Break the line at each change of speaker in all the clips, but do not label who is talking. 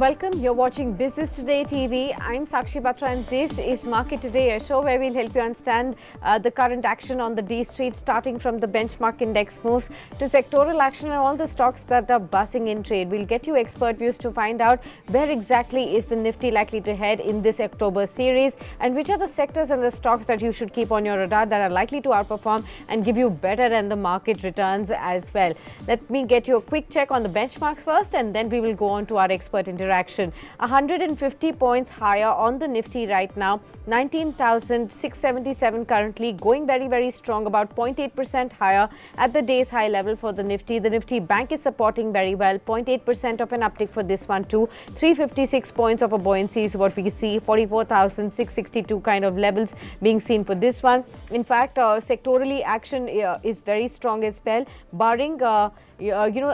welcome. You're watching Business Today TV. I'm Sakshi Batra and this is Market Today, a show where we'll help you understand the current action on the D Street, starting from the benchmark index moves to sectoral action and all the stocks that are buzzing in trade. We'll get you expert views to find out where exactly is the Nifty likely to head in this October series and which are the sectors and the stocks that you should keep on your radar that are likely to outperform and give you better than the market returns as well. Let me get you a quick check on the benchmarks first and then we will go on to our expert interaction. 150 points higher on the Nifty right now, 19,677 currently, going very strong, about 0.8% higher at the day's high level for the Nifty. The Nifty Bank is supporting very well, 0.8% of an uptick for this one too. 356 points of a buoyancy is what we see, 44,662 kind of levels being seen for this one. In fact, sectorally action is very strong as well, barring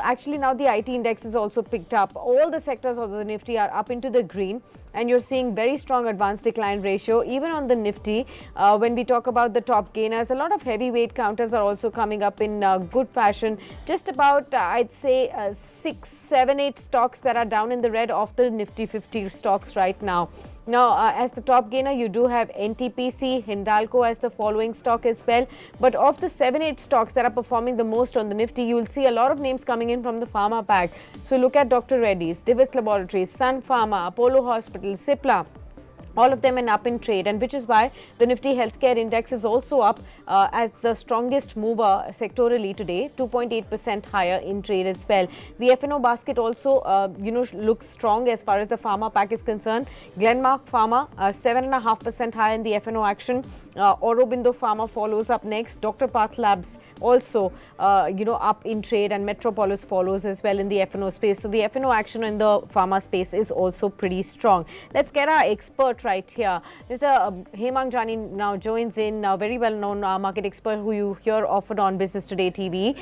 actually now the IT index is also picked up. All the sectors of the Nifty are up into the green and you're seeing very strong advance decline ratio even on the Nifty. When we talk about the top gainers, a lot of heavyweight counters are also coming up in good fashion. Just about I'd say 6, 7, 8 stocks that are down in the red of the Nifty 50 stocks right now. Now, as the top gainer, you do have NTPC, Hindalco as the following stock as well. But of the 7-8 stocks that are performing the most on the Nifty, you will see a lot of names coming in from the pharma pack. So look at Dr. Reddy's, Divis Laboratories, Sun Pharma, Apollo Hospital, Cipla. All of them are up in trade, and which is why the Nifty Healthcare Index is also up as the strongest mover sectorally today, 2.8% higher in trade as well. The F&O basket also, looks strong as far as the pharma pack is concerned. Glenmark Pharma, 7.5% higher in the F&O action. Aurobindo Pharma follows up next. Dr. Path Labs also, up in trade, and Metropolis follows as well in the F&O space. So the F&O action in the pharma space is also pretty strong. Let's get our expert right here. Mr. Hemang Jani now joins in, very well-known market expert who you hear often on Business Today TV.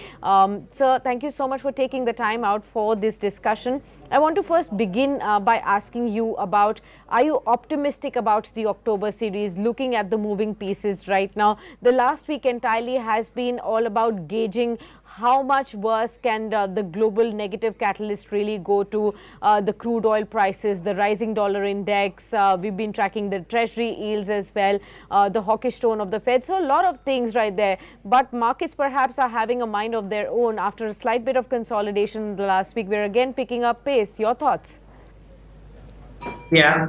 Sir, thank you so much for taking the time out for this discussion. I want to first begin by asking you about, are you optimistic about the October series, looking at the moving pieces right now? The last week entirely has been all about gauging how much worse can the global negative catalyst really go to the crude oil prices, the rising dollar index. We've been tracking the treasury yields as well, the hawkish tone of the Fed. So a lot of things right there. But markets perhaps are having a mind of their own. After a slight bit of consolidation in the last week, we're again picking up pace. Your thoughts?
Yeah,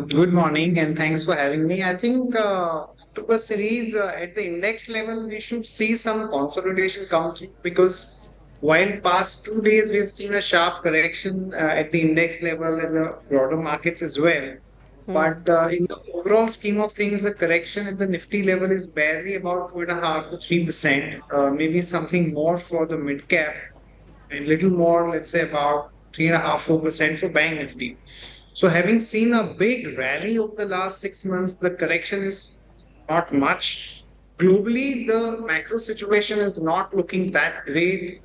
good morning and thanks for having me. I think October series at the index level, we should see some consolidation come through because while past 2 days we've seen a sharp correction at the index level and the broader markets as well. But in the overall scheme of things, the correction at the Nifty level is barely about 2.5 to 3%, maybe something more for the mid cap and little more, let's say about 3.5, 4% for Bank Nifty. So having seen a big rally over the last 6 months, the correction is not much. Globally, the macro situation is not looking that great.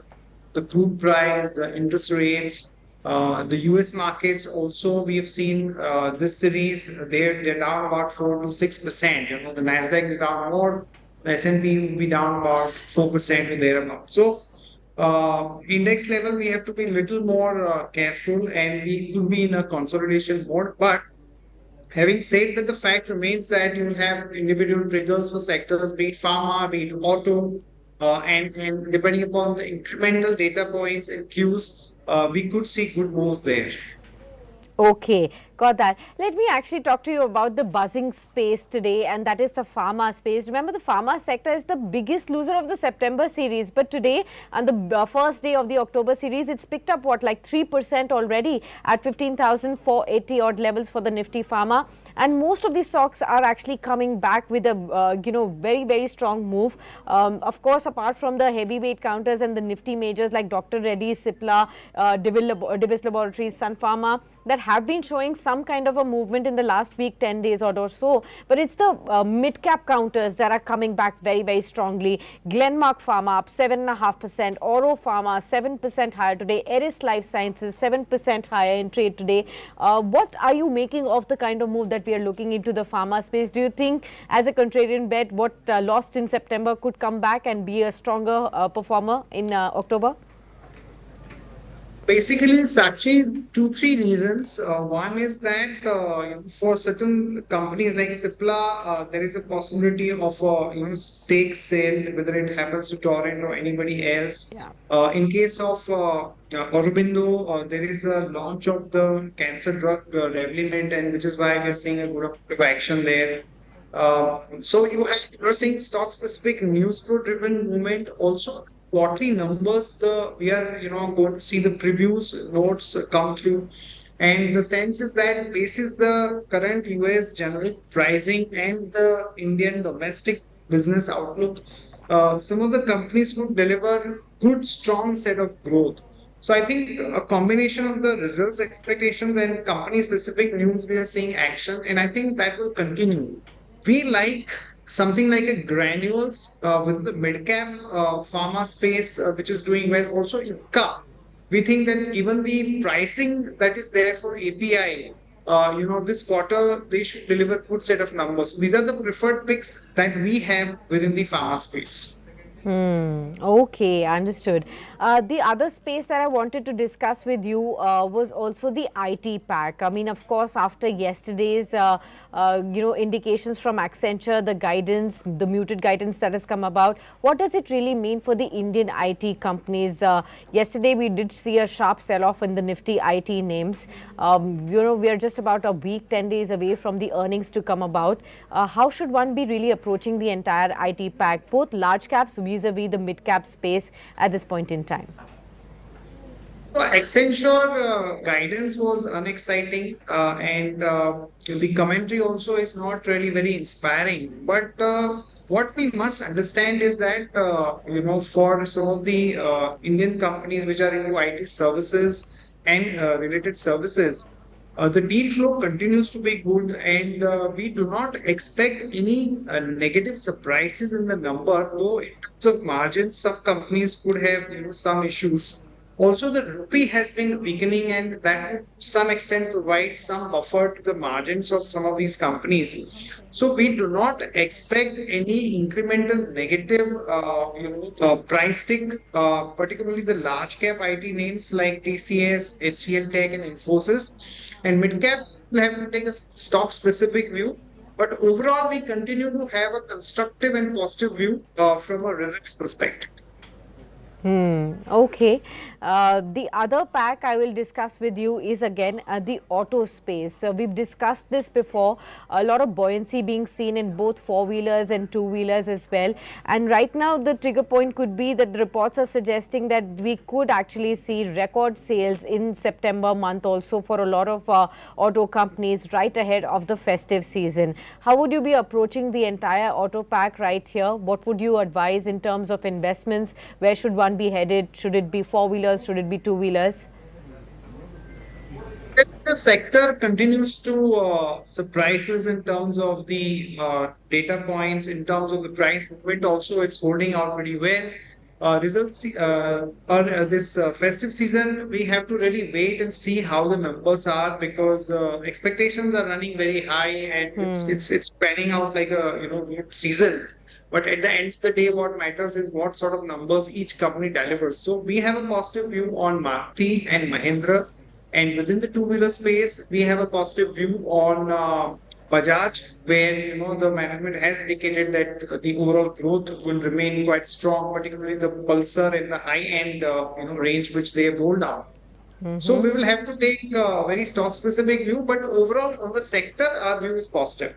The crude price, the interest rates, the US markets also, we have seen this series, they're down about 4 to 6%. The Nasdaq is down more, the S&P will be down about 4% or thereabout. So index level, we have to be a little more careful and we could be in a consolidation mode. But having said that, the fact remains that you will have individual triggers for sectors, be it pharma, be it auto, and depending upon the incremental data points and cues, we could see good moves there.
Okay, got that. Let me actually talk to you about the buzzing space today, and that is the pharma space. Remember, the pharma sector is the biggest loser of the September series, but today, on the first day of the October series, it's picked up what, like 3% already at 15,480 odd levels for the Nifty Pharma. And most of these stocks are actually coming back with a very strong move. Of course, apart from the heavyweight counters and the Nifty majors like Dr. Reddy's, Cipla, Divis Laboratories, Sun Pharma, that have been showing some kind of a movement in the last week, 10 days or so. But it's the mid-cap counters that are coming back very strongly. Glenmark Pharma up 7.5%, Oro Pharma 7% higher today, Eris Life Sciences 7% higher in trade today. What are you making of the kind of move that we are looking into the pharma space? Do you think, as a contrarian bet, what lost in September could come back and be a stronger performer in October?
Basically, it's actually two, three reasons. One is that for certain companies like Cipla, there is a possibility of stake sale, whether it happens to Torrent or anybody else.
Yeah.
In case of Aurobindo, there is a launch of the cancer drug Revlimid, and which is why we are seeing a good amount of action there. So you're seeing stock specific news flow driven movement. Also, quarterly numbers. We are going to see the previews notes come through, and the sense is that basis the current US general pricing and the Indian domestic business outlook, some of the companies would deliver good strong set of growth. So I think a combination of the results expectations and company specific news, we are seeing action, and I think that will continue. We like something like a granules with the mid cap pharma space, which is doing well. Also, Ipca. We think that given the pricing that is there for API, this quarter they should deliver good set of numbers. These are the preferred picks that we have within the pharma space.
Okay, understood. The other space that I wanted to discuss with you was also the IT pack. I mean, of course, after yesterday's, indications from Accenture, the guidance, the muted guidance that has come about, what does it really mean for the Indian IT companies? Yesterday, we did see a sharp sell-off in the Nifty IT names. We are just about a week, 10 days away from the earnings to come about. How should one be really approaching the entire IT pack, both large caps vis-a-vis the mid cap space at this point in time?
So Accenture guidance was unexciting, and the commentary also is not really very inspiring. But what we must understand is that for some of the Indian companies which are into IT services and related services, the deal flow continues to be good, and we do not expect any negative surprises in the number. Though in terms of margins, some companies could have some issues. Also, the rupee has been weakening, and that would to some extent provide some buffer to the margins of some of these companies. So we do not expect any incremental negative, price tick, particularly the large cap IT names like TCS, HCL Tech, and Infosys. And mid caps will have to take a stock specific view. But overall, we continue to have a constructive and positive view from a results perspective.
Okay. The other pack I will discuss with you is again the auto space. We've discussed this before. A lot of buoyancy being seen in both four-wheelers and two-wheelers as well. And right now, the trigger point could be that the reports are suggesting that we could actually see record sales in September month also for a lot of auto companies right ahead of the festive season. How would you be approaching the entire auto pack right here? What would you advise in terms of investments? Where should one be headed? Should it be four-wheelers? Should it be two-wheelers?
The sector continues to surprises in terms of the data points, in terms of the price movement. Also, it's holding out pretty well. Results on this festive season, we have to really wait and see how the numbers are, because expectations are running very high, and it's panning out like a good season. But at the end of the day, what matters is what sort of numbers each company delivers. So we have a positive view on Maruti and Mahindra, and within the two-wheeler space, we have a positive view on Bajaj, where the management has indicated that the overall growth will remain quite strong, particularly the Pulsar in the high-end range which they have rolled out. So we will have to take a very stock-specific view, but overall on the sector, our view is positive.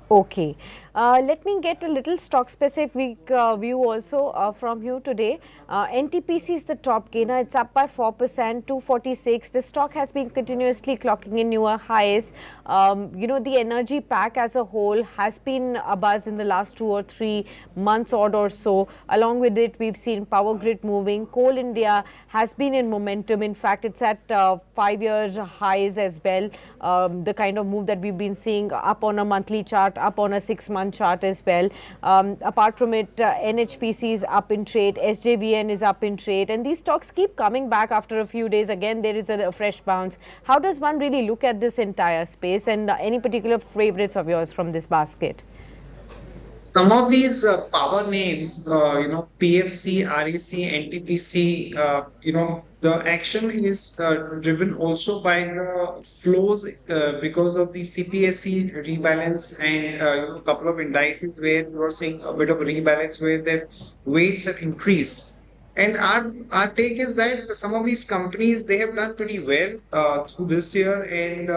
Okay. Let me get a little stock specific view also from you today. NTPC is the top gainer. It's up by 4%, 246. The stock has been continuously clocking in newer highs. The energy pack as a whole has been a buzz in the last 2 or 3 months odd or so. Along with it, we've seen Power Grid moving. Coal India has been in momentum. In fact, it's at 5-year highs as well. The kind of move that we've been seeing up on a monthly chart, up on a 6-month chart as well. Apart from it, NHPC is up in trade, SJVN is up in trade, and these stocks keep coming back after a few days. Again, there is a fresh bounce. How does one really look at this entire space, and any particular favorites of yours from this basket?
some of these power names, PFC, REC, NTPC, the action is driven also by the flows because of the CPSC rebalance and a couple of indices where you are seeing a bit of rebalance where their weights have increased. And our take is that some of these companies they have done pretty well through this year, and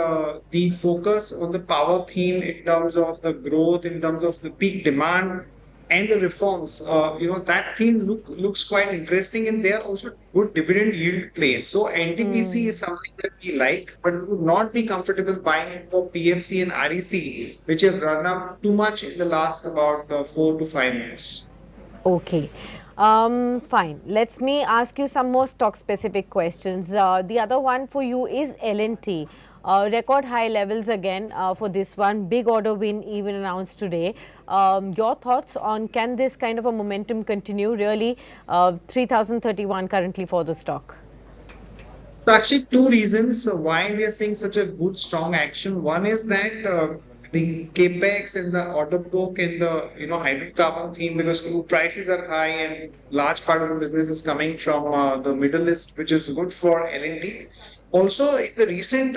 the focus on the power theme in terms of the growth, in terms of the peak demand, and the reforms. That theme looks quite interesting, and they are also good dividend yield plays. So NTPC is something that we like, but we would not be comfortable buying it for PFC and REC, which have run up too much in the last about 4 to 5 months.
Okay. Fine. Let me ask you some more stock specific questions. The other one for you is L&T. Record high levels again for this one. Big order win even announced today. Your thoughts on can this kind of a momentum continue? Really, 3031 currently for the stock.
So actually, two reasons why we are seeing such a good, strong action. One is that the capex and the order book and the hydrocarbon theme, because crude prices are high and large part of the business is coming from the Middle East, which is good for L&T. Also, in the recent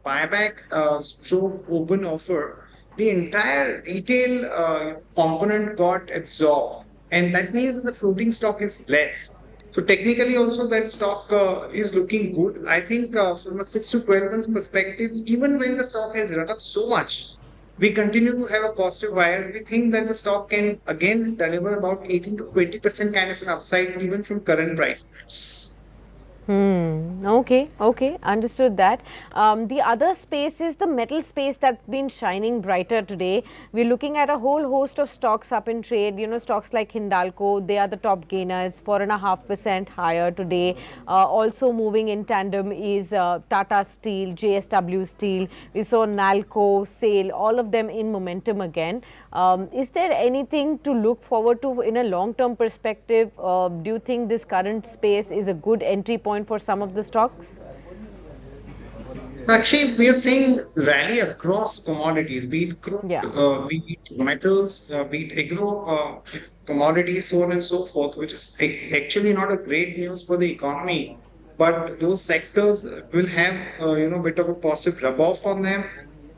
buyback stroke open offer, the entire retail component got absorbed, and that means the floating stock is less. So technically also that stock is looking good. I think from a 6 to 12 months perspective, even when the stock has run up so much, we continue to have a positive bias. We think that the stock can again deliver about 18 to 20% kind of an upside even from current price.
Okay, understood that. The other space is the metal space that's been shining brighter today. We're looking at a whole host of stocks up in trade. Stocks like Hindalco, they are the top gainers, 4.5% higher today. Also moving in tandem is Tata Steel, JSW Steel. We saw Nalco, SAIL, all of them in momentum again. Is there anything to look forward to in a long-term perspective? Do you think this current space is a good entry point for some of the stocks?
So actually, we are seeing rally across commodities, be it crude,
Yeah.
be it metals, be it agro commodities, so on and so forth, which is actually not a great news for the economy. But those sectors will have, bit of a positive rub-off on them.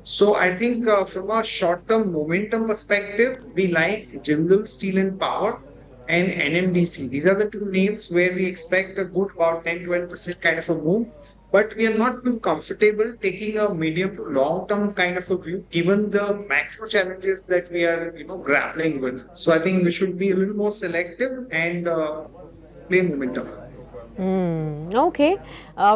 So I think from a short-term momentum perspective, we like Jindal Steel and Power and NMDC. These are the two names where we expect a good about 10-12% kind of a move. But we are not too comfortable taking a medium to long-term kind of a view, given the macro challenges that we are, grappling with. So I think we should be a little more selective and play momentum.
Okay,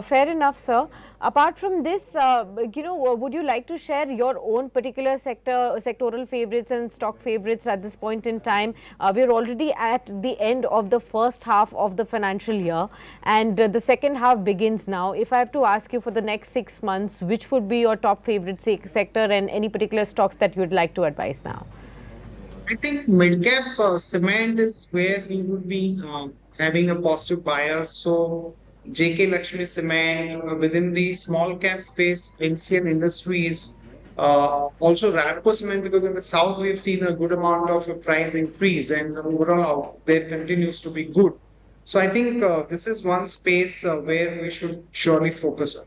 fair enough, sir. Apart from this, would you like to share your own particular sectoral favorites and stock favorites at this point in time? We're already at the end of the first half of the financial year, and the second half begins now. If I have to ask you for the next 6 months, which would be your top favorite sector and any particular stocks that you would like to advise now?
I think mid-cap cement is where we would be having a positive bias. So JK Lakshmi Cement within the small cap space, NCM Industries, also Radco Cement, because in the south we've seen a good amount of a price increase and the overall out there continues to be good. So I think this is one space where we should surely focus on.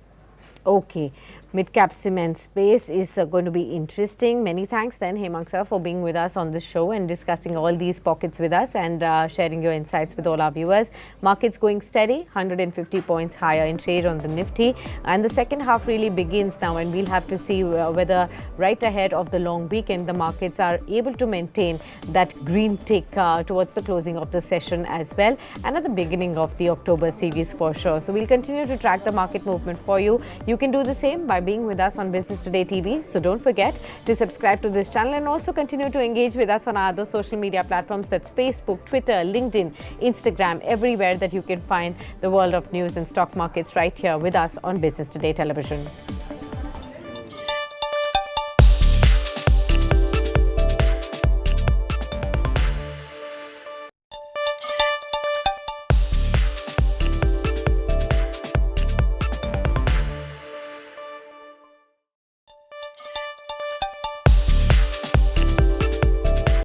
Okay. Mid-cap cement space is going to be interesting. Many thanks then, Hemang sir, for being with us on this show and discussing all these pockets with us and sharing your insights with all our viewers. Markets going steady, 150 points higher in trade on the Nifty. And the second half really begins now, and we'll have to see whether right ahead of the long weekend, the markets are able to maintain that green tick towards the closing of the session as well, and at the beginning of the October series for sure. So we'll continue to track the market movement for you. You can do the same by being with us on Business Today TV. So don't forget to subscribe to this channel and also continue to engage with us on our other social media platforms, that's Facebook, Twitter, LinkedIn, Instagram, everywhere that you can find the world of news and stock markets right here with us on Business Today Television.